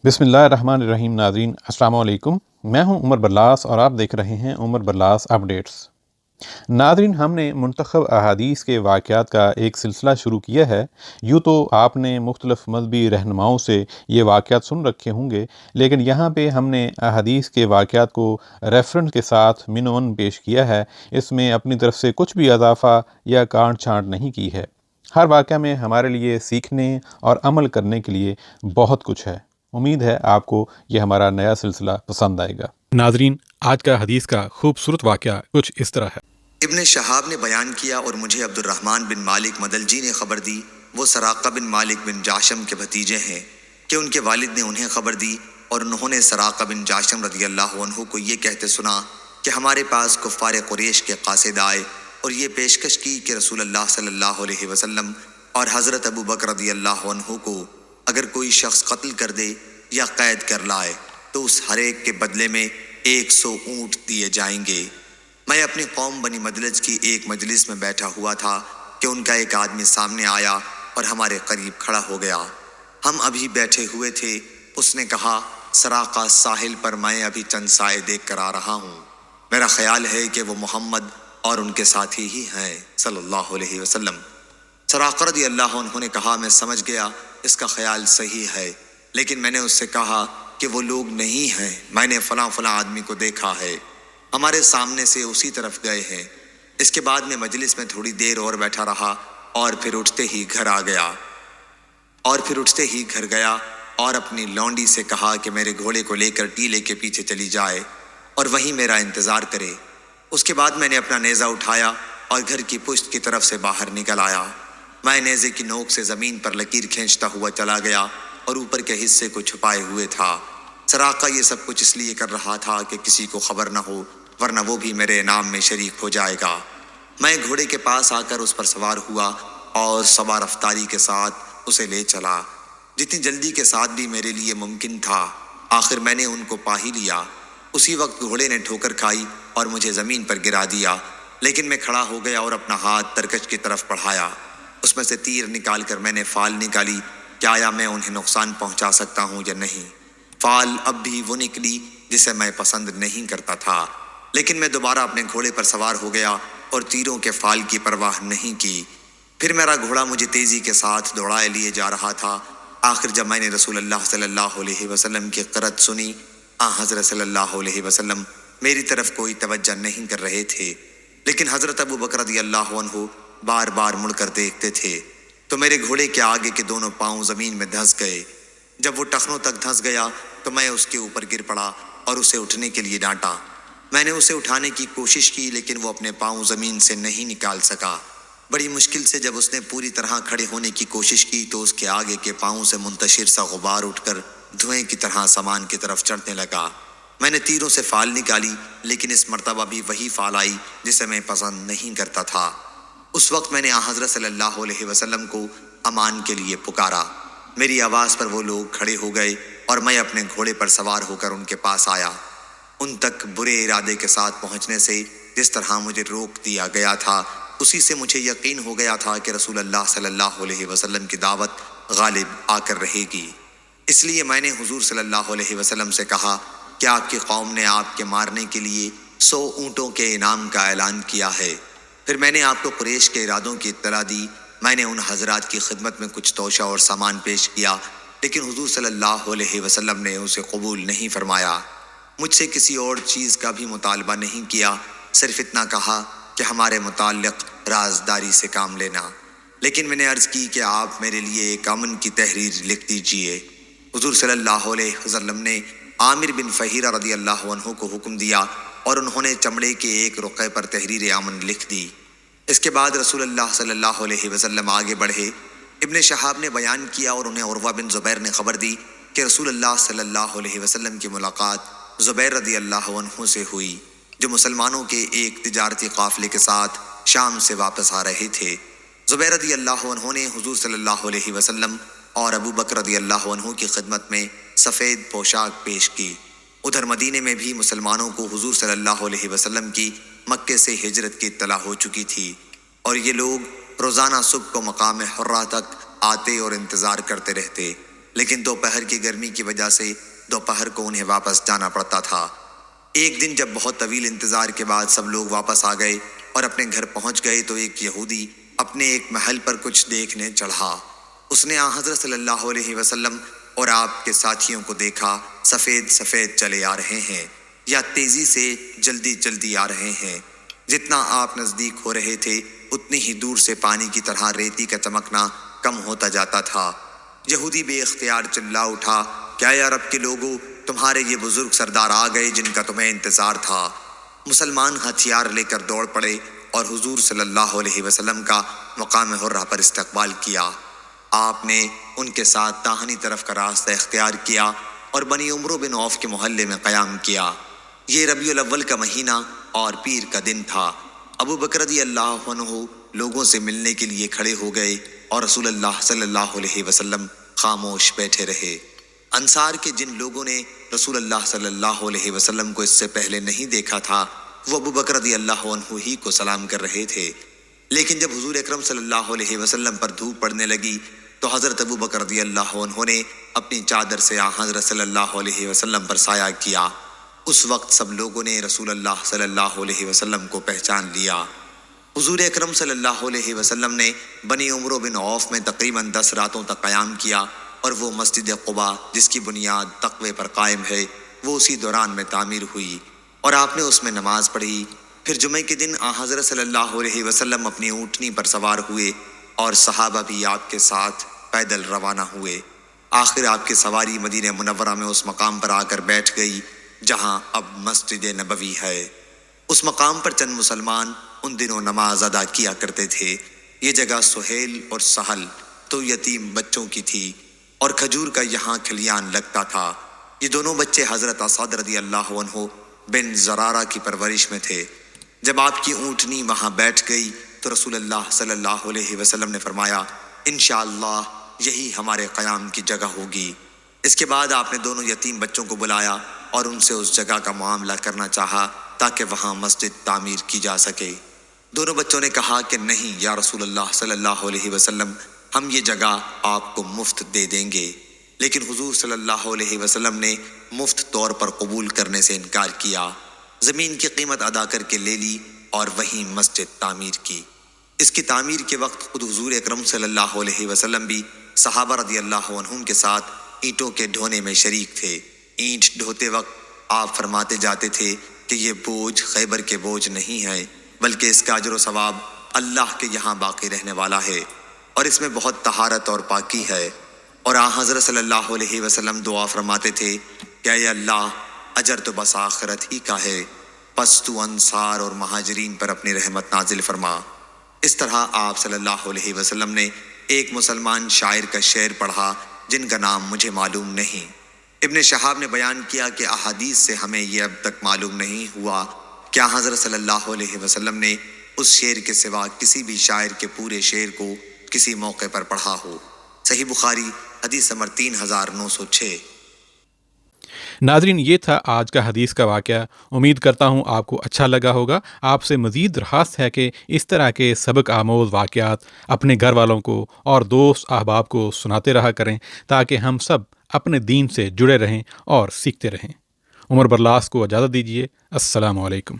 बिस्मिल्लाहिर्रहमानिर्रहीम। नाज़रीन अस्सलाम वालेकुम। मैं हूं उमर बरलास और आप देख रहे हैं उमर बरलास अपडेट्स। नाज़रीन, हमने मुंतखब अहादीस के वाक़यात का एक सिलसिला शुरू किया है। यूँ तो आपने मुख्तलिफ़ मज़हबी रहनुमाओं से ये वाक़यात सुन रखे होंगे, लेकिन यहाँ पे हमने अहादीस के वाक़यात को रेफ़रेंस के साथ मिनवन पेश किया है। इसमें अपनी तरफ से कुछ भी इजाफ़ा या काट छाँट नहीं की है। हर वाक़या में हमारे लिए सीखने और अमल करने के लिए बहुत कुछ है। उम्मीद है आपको ये हमारा नया सिलसिला पसंद आएगा। नाज़रीन, आज का हदीस का खूबसूरत वाक़या कुछ इस तरह है। इब्न शहाब ने बयान किया और मुझे अब्दुर्रहमान बिन मालिक मदलजी ने खबर दी, वो सराका बिन मालिक बिन जाशम के भतीजे हैं, कि उनके वालिद ने उन्हें खबर दी और उन्होंने सराका बिन जाशम रज़ी अल्लाह अन्हु को ये कहते सुना कि हमारे पास कुफ़ार कुरैश के कासिद आए और ये पेशकश की कि रसूल अल्लाह सल्लल्लाहु अलैहि वसल्लम और हज़रत अबू बकर रज़ी अल्लाह अन्हु को अगर कोई शख्स कत्ल कर दे या कैद कर लाए तो उस हर एक के बदले में 100 ऊँट दिए जाएंगे। मैं अपनी कौम बनी मदलज की एक मजलिस में बैठा हुआ था कि उनका एक आदमी सामने आया और हमारे करीब खड़ा हो गया। हम अभी बैठे हुए थे। उसने कहा, सराका साहिल पर मैं अभी चंद साए देख कर आ रहा हूँ। मेरा ख्याल है कि वो मोहम्मद और उनके साथी ही हैं सल्लल्लाहु अलैहि वसल्लम। सराका रज़ी अल्लाह अन्हु ने कहा, मैं समझ गया, इसका ख्याल सही है, लेकिन मैंने उससे कहा कि वो लोग नहीं हैं, मैंने फलां फलां आदमी को देखा है, हमारे सामने से उसी तरफ गए हैं। इसके बाद मैं मजलिस में थोड़ी देर और बैठा रहा और फिर उठते ही घर गया और अपनी लौंडी से कहा कि मेरे घोड़े को लेकर टीले के पीछे चली जाए और वहीं मेरा इंतज़ार करे। उसके बाद मैंने अपना नेज़ा उठाया और घर की पुश्त की तरफ से बाहर निकल आया। मैं नेज़े की नोक से ज़मीन पर लकीर खींचता हुआ चला गया और ऊपर के हिस्से को छुपाए हुए था। सराका ये सब कुछ इसलिए कर रहा था कि किसी को खबर न हो, वरना वो भी मेरे इनाम में शरीक हो जाएगा। मैं घोड़े के पास आकर उस पर सवार हुआ और सवार रफ्तारी के साथ उसे ले चला, जितनी जल्दी के साथ भी मेरे लिए मुमकिन था। आखिर मैंने उनको पा ही लिया। उसी वक्त घोड़े ने ठोकर खाई और मुझे ज़मीन पर गिरा दिया, लेकिन मैं खड़ा हो गया और अपना हाथ तरकश की तरफ बढ़ाया। उसमें से तीर निकाल कर मैंने फाल निकाली कि आया मैं उन्हें नुकसान पहुंचा सकता हूं या नहीं। फाल अब भी वो निकली जिसे मैं पसंद नहीं करता था, लेकिन मैं दोबारा अपने घोड़े पर सवार हो गया और तीरों के फाल की परवाह नहीं की। फिर मेरा घोड़ा मुझे तेजी के साथ दौड़ाए लिए जा रहा था। आखिर जब मैंने रसूल अल्लाह सल्लल्लाहु अलैहि वसल्लम की क़रत सुनी, हज़रत सल्लल्लाहु अलैहि वसल्लम मेरी तरफ कोई तवज्जो नहीं कर रहे थे, लेकिन हज़रत अबू बकर रज़ी अल्लाह अन्हु बार बार मुड़कर देखते थे, तो मेरे घोड़े के आगे के दोनों पाँव ज़मीन में धंस गए। जब वो टखनों तक धंस गया तो मैं उसके ऊपर गिर पड़ा और उसे उठने के लिए डांटा। मैंने उसे उठाने की कोशिश की, लेकिन वो अपने पाँव ज़मीन से नहीं निकाल सका। बड़ी मुश्किल से जब उसने पूरी तरह खड़े होने की कोशिश की तो उसके आगे के पाँव से मुंतशिर सा गुबार उठकर धुएं की तरह सामान की तरफ चढ़ने लगा। मैंने तीरों से फाल निकाली, लेकिन इस मर्तबा भी वही फाल आई जिसे मैं पसंद नहीं करता था। उस वक्त मैंने हज़रत सल्लल्लाहु अलैहि वसल्लम को अमान के लिए पुकारा। मेरी आवाज़ पर वो लोग खड़े हो गए और मैं अपने घोड़े पर सवार होकर उनके पास आया। उन तक बुरे इरादे के साथ पहुंचने से जिस तरह मुझे रोक दिया गया था, उसी से मुझे यकीन हो गया था कि रसूल अल्लाह सल्लल्लाहु अलैहि वसल्लम की दावत गालिब आकर रहेगी। इसलिए मैंने हुजूर सल्लल्लाहु अलैहि वसल्लम से कहा कि आपकी कौम ने आपके मारने के लिए 100 ऊँटों के इनाम का ऐलान किया है। फिर मैंने आपको कुरैश के इरादों की इत्तला दी। मैंने उन हजरात की खिदमत में कुछ तोशा और सामान पेश किया, लेकिन हुजूर सल्लल्लाहु अलैहि वसल्लम ने उसे कबूल नहीं फरमाया। मुझसे किसी और चीज़ का भी मुतालबा नहीं किया, सिर्फ इतना कहा कि हमारे मुताल्लिक़ राजदारी से काम लेना। लेकिन मैंने अर्ज़ की कि आप मेरे लिए एक अमन की तहरीर लिख दीजिए। हुजूर सल्लल्लाहु अलैहि वसल्लम ने आमिर बिन फ़हीरा रज़ी अल्लाह अन्हु को हुक्म दिया और उन्होंने चमड़े के एक रुक़े पर तहरीर अमन लिख दी। इसके बाद रसूल अल्लाह सल्लल्लाहु अलैहि वसल्लम आगे बढ़े। इब्न शहाब ने बयान किया और उन्हें उर्वा बिन ज़ुबैर ने खबर दी कि रसूल अल्लाह सल्लल्लाहु अलैहि वसल्लम की मुलाकात ज़ुबैर रज़ी अल्लाह अन्हु से हुई, जो मुसलमानों के एक तिजारती काफ़िले के साथ शाम से वापस आ रहे थे। ज़ुबैर रज़ी अल्लाह अन्हु ने हुजूर सल्लल्लाहु अलैहि वसल्लम और अबू बकर रज़ी अल्लाह अन्हु की खिदमत में सफ़ेद पोशाक पेश की। उधर मदीने में भी मुसलमानों को हुजूर सल्लल्लाहु अलैहि वसल्लम की मक्के से हिजरत की इत्तला हो चुकी थी और ये लोग रोज़ाना सुबह को मकाम हुर्रा तक आते और इंतज़ार करते रहते, لیکن دوپہر کی گرمی کی وجہ سے دوپہر کو انہیں واپس جانا پڑتا تھا۔ ایک دن جب بہت طویل انتظار کے بعد سب لوگ واپس آ گئے اور اپنے گھر پہنچ گئے تو ایک یہودی اپنے ایک محل پر کچھ دیکھنے چڑھا۔ اس نے آن حضرت صلی اللہ علیہ وسلم اور آپ کے ساتھیوں کو دیکھا، سفید سفید چلے آ رہے ہیں یا تیزی سے جلدی جلدی آ رہے ہیں۔ جتنا آپ نزدیک ہو رہے تھے اتنی ہی دور سے پانی کی طرح ریتی کا چمکنا کم ہوتا جاتا تھا۔ یہودی بے اختیار چلا اٹھا، کیا یا عرب کے لوگوں، تمہارے یہ بزرگ سردار آ گئے جن کا تمہیں انتظار تھا۔ مسلمان ہتھیار لے کر دوڑ پڑے اور حضور صلی اللہ علیہ وسلم کا مقام حرہ پر استقبال کیا۔ آپ نے ان کے ساتھ داہنی طرف کا راستہ اختیار کیا اور بنی عمرو بن عوف کے محلے میں قیام کیا۔ یہ ربیع الاول کا مہینہ اور پیر کا دن تھا۔ ابو بکر رضی اللہ عنہ لوگوں سے ملنے کے لیے کھڑے ہو گئے اور رسول اللہ صلی اللہ علیہ وسلم خاموش بیٹھے رہے۔ انصار کے جن لوگوں نے رسول اللہ صلی اللہ علیہ وسلم کو اس سے پہلے نہیں دیکھا تھا وہ ابو بکر رضی اللہ عنہ ہی کو سلام کر رہے تھے، لیکن جب حضور اکرم صلی اللہ علیہ وسلم پر دھوپ پڑنے لگی تو حضرت ابو بکر رضی اللہ عنہ نے اپنی چادر سے حضرت صلی اللہ علیہ وسلم پر سایہ کیا۔ اس وقت سب لوگوں نے رسول اللہ صلی اللہ علیہ وسلم کو پہچان لیا۔ حضور اکرم صلی اللہ علیہ وسلم نے بنی عمرو بن عوف میں تقریباً 10 راتوں تک قیام کیا اور وہ مسجد قباء جس کی بنیاد تقوی پر قائم ہے وہ اسی دوران میں تعمیر ہوئی اور آپ نے اس میں نماز پڑھی۔ پھر جمعے کے دن حضرت صلی اللہ علیہ وسلم اپنی اونٹنی پر سوار ہوئے اور صحابہ بھی آپ کے ساتھ پیدل روانہ ہوئے۔ آخر آپ کی سواری مدینہ منورہ میں اس مقام پر آ کر بیٹھ گئی جہاں اب مسجد نبوی ہے۔ اس مقام پر چند مسلمان ان دنوں نماز ادا کیا کرتے تھے۔ یہ جگہ سہیل اور سہل تو یتیم بچوں کی تھی اور کھجور کا یہاں کھلیان لگتا تھا۔ یہ دونوں بچے حضرت اسد رضی اللہ عنہ بن زرارہ کی پرورش میں تھے۔ جب آپ کی اونٹنی وہاں بیٹھ گئی تو رسول اللہ صلی اللہ علیہ وسلم نے فرمایا، انشاءاللہ یہی ہمارے قیام کی جگہ ہوگی۔ اس کے بعد آپ نے دونوں یتیم بچوں کو بلایا اور ان سے اس جگہ کا معاملہ کرنا چاہا تاکہ وہاں مسجد تعمیر کی جا سکے۔ دونوں بچوں نے کہا کہ نہیں یا رسول اللہ صلی اللہ علیہ وسلم، ہم یہ جگہ آپ کو مفت دے دیں گے۔ لیکن حضور صلی اللہ علیہ وسلم نے مفت طور پر قبول کرنے سے انکار کیا، زمین کی قیمت ادا کر کے لے لی اور وہیں مسجد تعمیر کی۔ اس کی تعمیر کے وقت خود حضور اکرم صلی اللہ علیہ وسلم بھی صحابہ رضی اللہ عنہم کے ساتھ اینٹوں کے ڈھونے میں شریک تھے۔ اینٹ ڈھوتے وقت آپ فرماتے جاتے تھے کہ یہ بوجھ خیبر کے بوجھ نہیں ہے بلکہ اس کا اجر و ثواب اللہ کے یہاں باقی رہنے والا ہے اور اس میں بہت طہارت اور پاکی ہے۔ اور حضرت صلی اللہ علیہ وسلم دعا فرماتے تھے کہ اے اللہ، اجر تو بس آخرت ہی کا ہے، پس تو انصار اور مہاجرین پر اپنی رحمت نازل فرما۔ اس طرح آپ صلی اللہ علیہ وسلم نے ایک مسلمان شاعر کا شعر پڑھا جن کا نام مجھے معلوم نہیں۔ ابن شہاب نے بیان کیا کہ احادیث سے ہمیں یہ اب تک معلوم نہیں ہوا کیا حضرت صلی اللہ علیہ وسلم نے اس شعر کے سوا کسی بھی شاعر کے پورے شعر کو کسی موقع پر پڑھا ہو۔ صحیح بخاری حدیث نمبر 3906۔ ناظرین، یہ تھا آج کا حدیث کا واقعہ۔ امید کرتا ہوں آپ کو اچھا لگا ہوگا۔ آپ سے مزید درخواست ہے کہ اس طرح کے سبق آموز واقعات اپنے گھر والوں کو اور دوست احباب کو سناتے رہا کریں تاکہ ہم سب اپنے دین سے جڑے رہیں اور سیکھتے رہیں۔ عمر برلاس کو اجازت دیجیے۔ السلام علیکم۔